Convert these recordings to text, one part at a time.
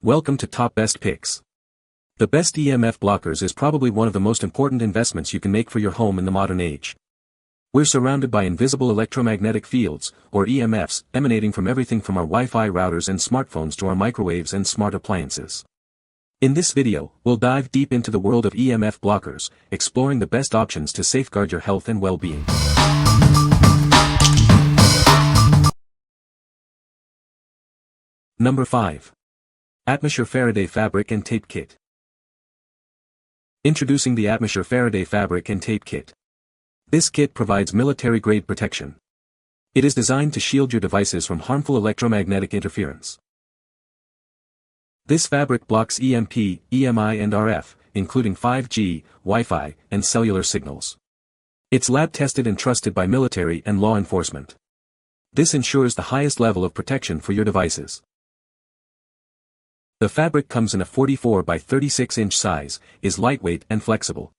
Welcome to Top Best Picks. The best EMF blockers is probably one of the most important investments you can make for your home in the modern age. We're surrounded by invisible electromagnetic fields, or EMFs, emanating from everything from our Wi-Fi routers and smartphones to our microwaves and smart appliances. In this video, we'll dive deep into the world of EMF blockers, exploring the best options to safeguard your health and well-being. Number 5. ATMOSURE Faraday Fabric and Tape Kit. Introducing the ATMOSURE Faraday Fabric and Tape Kit. This kit provides military-grade protection. It is designed to shield your devices from harmful electromagnetic interference. This fabric blocks EMP, EMI and RF, including 5G, Wi-Fi, and cellular signals. It's lab-tested and trusted by military and law enforcement. This ensures the highest level of protection for your devices. The fabric comes in a 44 by 36 inch size, is lightweight and flexible.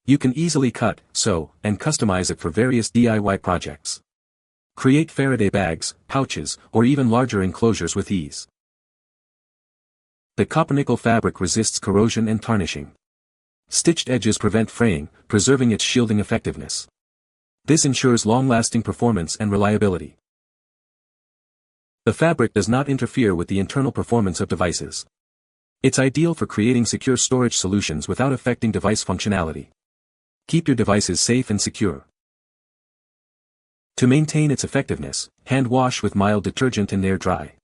You can easily cut, sew, and customize it for various DIY projects. Create Faraday bags, pouches, or even larger enclosures with ease. The copper-nickel fabric resists corrosion and tarnishing. Stitched edges prevent fraying, preserving its shielding effectiveness. This ensures long-lasting performance and reliability. The fabric does not interfere with the internal performance of devices. It's ideal for creating secure storage solutions without affecting device functionality. Keep your devices safe and secure. To maintain its effectiveness, hand wash with mild detergent and air dry.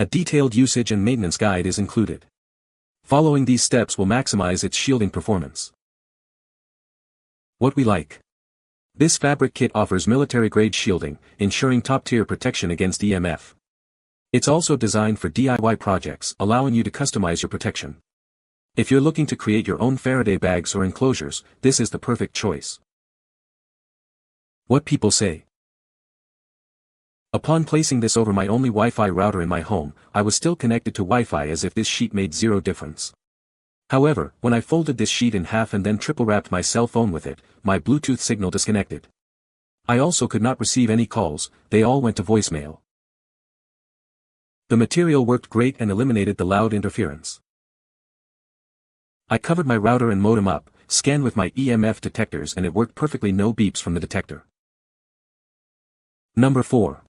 A detailed usage and maintenance guide is included. Following these steps will maximize its shielding performance. What we like. This fabric kit offers military-grade shielding, ensuring top-tier protection against EMF. It's also designed for DIY projects, allowing you to customize your protection. If you're looking to create your own Faraday bags or enclosures, this is the perfect choice. What people say. Upon placing this over my only Wi-Fi router in my home, I was still connected to Wi-Fi as if this sheet made zero difference. However, when I folded this sheet in half and then triple-wrapped my cell phone with it, my Bluetooth signal disconnected. I also could not receive any calls, they all went to voicemail. The material worked great and eliminated the loud interference. I covered my router and modem up, scanned with my EMF detectors and it worked perfectly, no beeps from the detector. Number 4.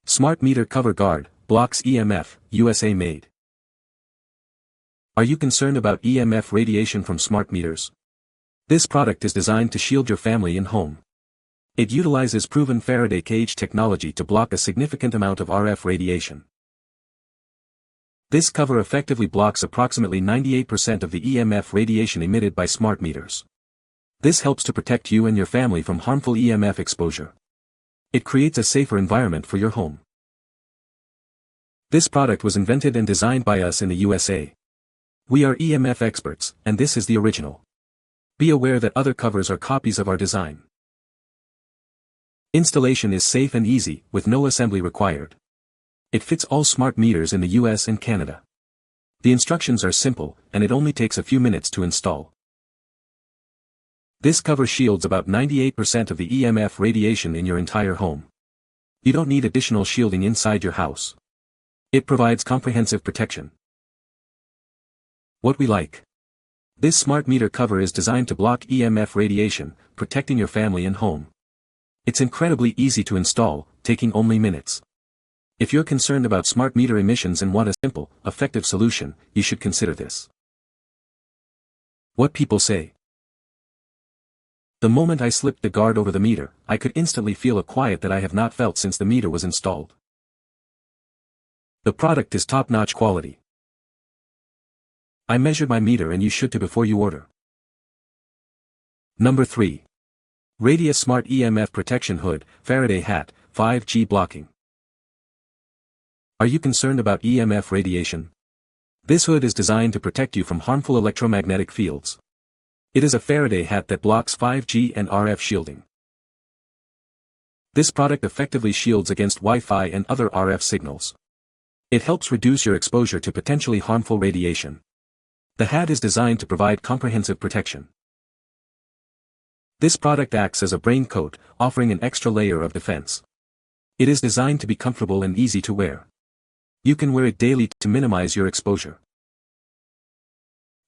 Smart Meter Cover Guard, blocks EMF, USA made. Are you concerned about EMF radiation from smart meters? This product is designed to shield your family and home. It utilizes proven Faraday cage technology to block a significant amount of RF radiation. This cover effectively blocks approximately 98% of the EMF radiation emitted by smart meters. This helps to protect you and your family from harmful EMF exposure. It creates a safer environment for your home. This product was invented and designed by us in the USA. We are EMF experts, and this is the original. Be aware that other covers are copies of our design. Installation is safe and easy, with no assembly required. It fits all smart meters in the US and Canada. The instructions are simple, and it only takes a few minutes to install. This cover shields about 98% of the EMF radiation in your entire home. You don't need additional shielding inside your house. It provides comprehensive protection. What we like. This smart meter cover is designed to block EMF radiation, protecting your family and home. It's incredibly easy to install, taking only minutes. If you're concerned about smart meter emissions and want a simple, effective solution, you should consider this. What people say. The moment I slipped the guard over the meter, I could instantly feel a quiet that I have not felt since the meter was installed. The product is top-notch quality. I measured my meter and you should too before you order. Number 3. Radia Smart EMF Protection Hood, Faraday Hat, 5G Blocking. Are you concerned about EMF radiation? This hood is designed to protect you from harmful electromagnetic fields. It is a Faraday hat that blocks 5G and RF shielding. This product effectively shields against Wi-Fi and other RF signals. It helps reduce your exposure to potentially harmful radiation. The hat is designed to provide comprehensive protection. This product acts as a brain coat, offering an extra layer of defense. It is designed to be comfortable and easy to wear. You can wear it daily to minimize your exposure.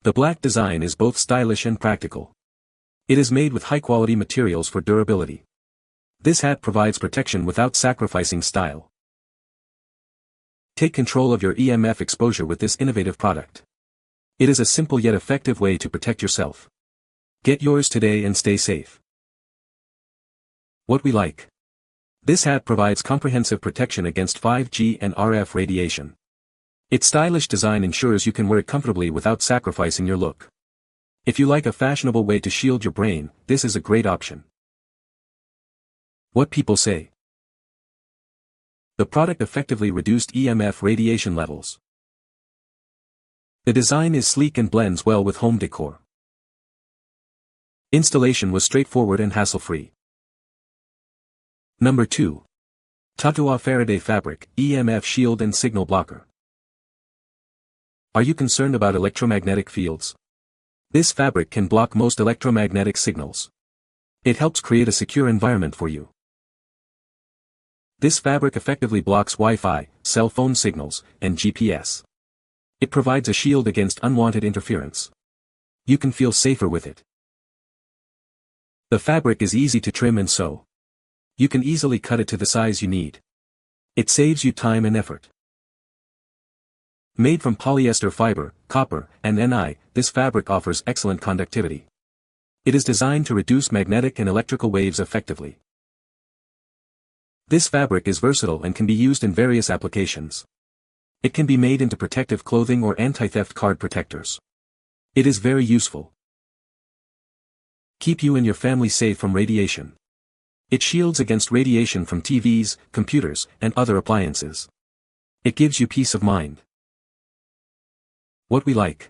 The black design is both stylish and practical. It is made with high-quality materials for durability. This hat provides protection without sacrificing style. Take control of your EMF exposure with this innovative product. It is a simple yet effective way to protect yourself. Get yours today and stay safe. What we like. This hat provides comprehensive protection against 5G and RF radiation. Its stylish design ensures you can wear it comfortably without sacrificing your look. If you like a fashionable way to shield your brain, this is a great option. What people say. The product effectively reduced EMF radiation levels. The design is sleek and blends well with home decor. Installation was straightforward and hassle-free. Number 2. Tatuo Faraday Fabric, EMF Shield and Signal Blocker. Are you concerned about electromagnetic fields? This fabric can block most electromagnetic signals. It helps create a secure environment for you. This fabric effectively blocks Wi-Fi, cell phone signals, and GPS. It provides a shield against unwanted interference. You can feel safer with it. The fabric is easy to trim and sew. You can easily cut it to the size you need. It saves you time and effort. Made from polyester fiber, copper, and Ni, this fabric offers excellent conductivity. It is designed to reduce magnetic and electrical waves effectively. This fabric is versatile and can be used in various applications. It can be made into protective clothing or anti-theft card protectors. It is very useful. Keep you and your family safe from radiation. It shields against radiation from TVs, computers, and other appliances. It gives you peace of mind. What we like.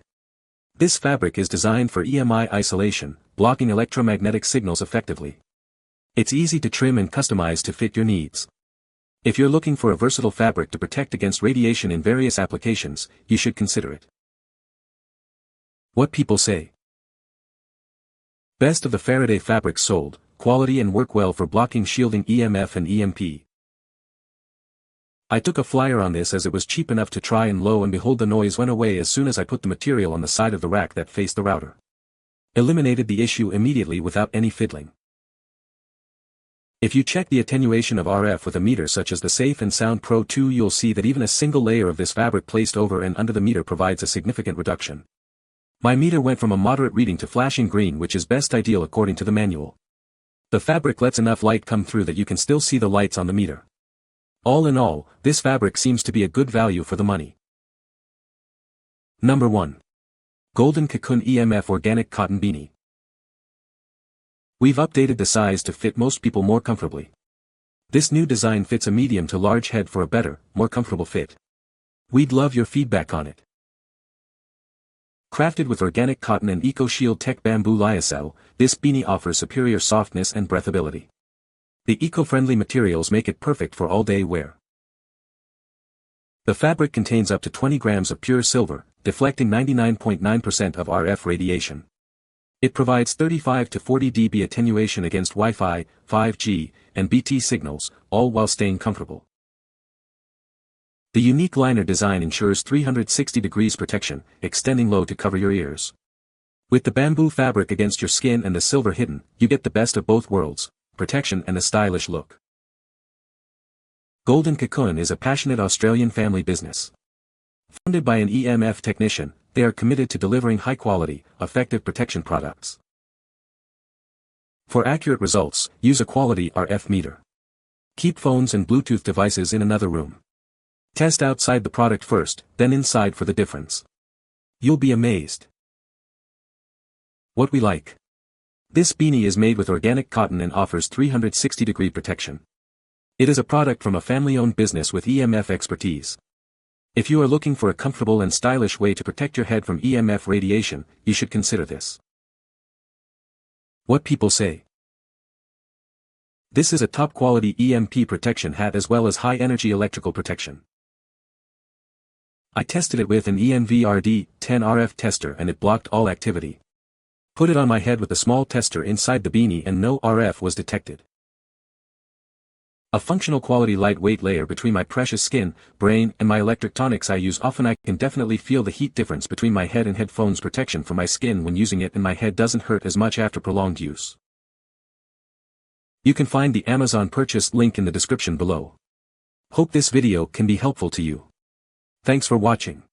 This fabric is designed for EMI isolation, blocking electromagnetic signals effectively. It's easy to trim and customize to fit your needs. If you're looking for a versatile fabric to protect against radiation in various applications, you should consider it. What people say. Best of the Faraday fabrics sold, quality and work well for blocking shielding EMF and EMP. I took a flyer on this as it was cheap enough to try, and lo and behold, the noise went away as soon as I put the material on the side of the rack that faced the router. Eliminated the issue immediately without any fiddling. If you check the attenuation of RF with a meter such as the Safe and Sound Pro 2, you'll see that even a single layer of this fabric placed over and under the meter provides a significant reduction. My meter went from a moderate reading to flashing green, which is best ideal according to the manual. The fabric lets enough light come through that you can still see the lights on the meter. All in all, this fabric seems to be a good value for the money. Number 1. Golden Kocoon EMF Organic Cotton Beanie. We've updated the size to fit most people more comfortably. This new design fits a medium to large head for a better, more comfortable fit. We'd love your feedback on it. Crafted with organic cotton and EcoShield Tech bamboo lyocell, this beanie offers superior softness and breathability. The eco-friendly materials make it perfect for all-day wear. The fabric contains up to 20 grams of pure silver, deflecting 99.9% of RF radiation. It provides 35 to 40 dB attenuation against Wi-Fi, 5G, and BT signals, all while staying comfortable. The unique liner design ensures 360 degrees protection, extending low to cover your ears. With the bamboo fabric against your skin and the silver hidden, you get the best of both worlds, protection and a stylish look. Golden Kocoon is a passionate Australian family business. Founded by an EMF technician, they are committed to delivering high-quality, effective protection products. For accurate results, use a quality RF meter. Keep phones and Bluetooth devices in another room. Test outside the product first, then inside for the difference. You'll be amazed. What we like. This beanie is made with organic cotton and offers 360-degree protection. It is a product from a family-owned business with EMF expertise. If you are looking for a comfortable and stylish way to protect your head from EMF radiation, you should consider this. What people say. This is a top-quality EMP protection hat as well as high-energy electrical protection. I tested it with an EMVRD 10 RF tester and it blocked all activity. Put it on my head with a small tester inside the beanie and no RF was detected. A functional quality lightweight layer between my precious skin, brain, and my electric tonics I use often. I can definitely feel the heat difference between my head and headphones. Protection for my skin when using it, and my head doesn't hurt as much after prolonged use. You can find the Amazon purchase link in the description below. Hope this video can be helpful to you. Thanks for watching.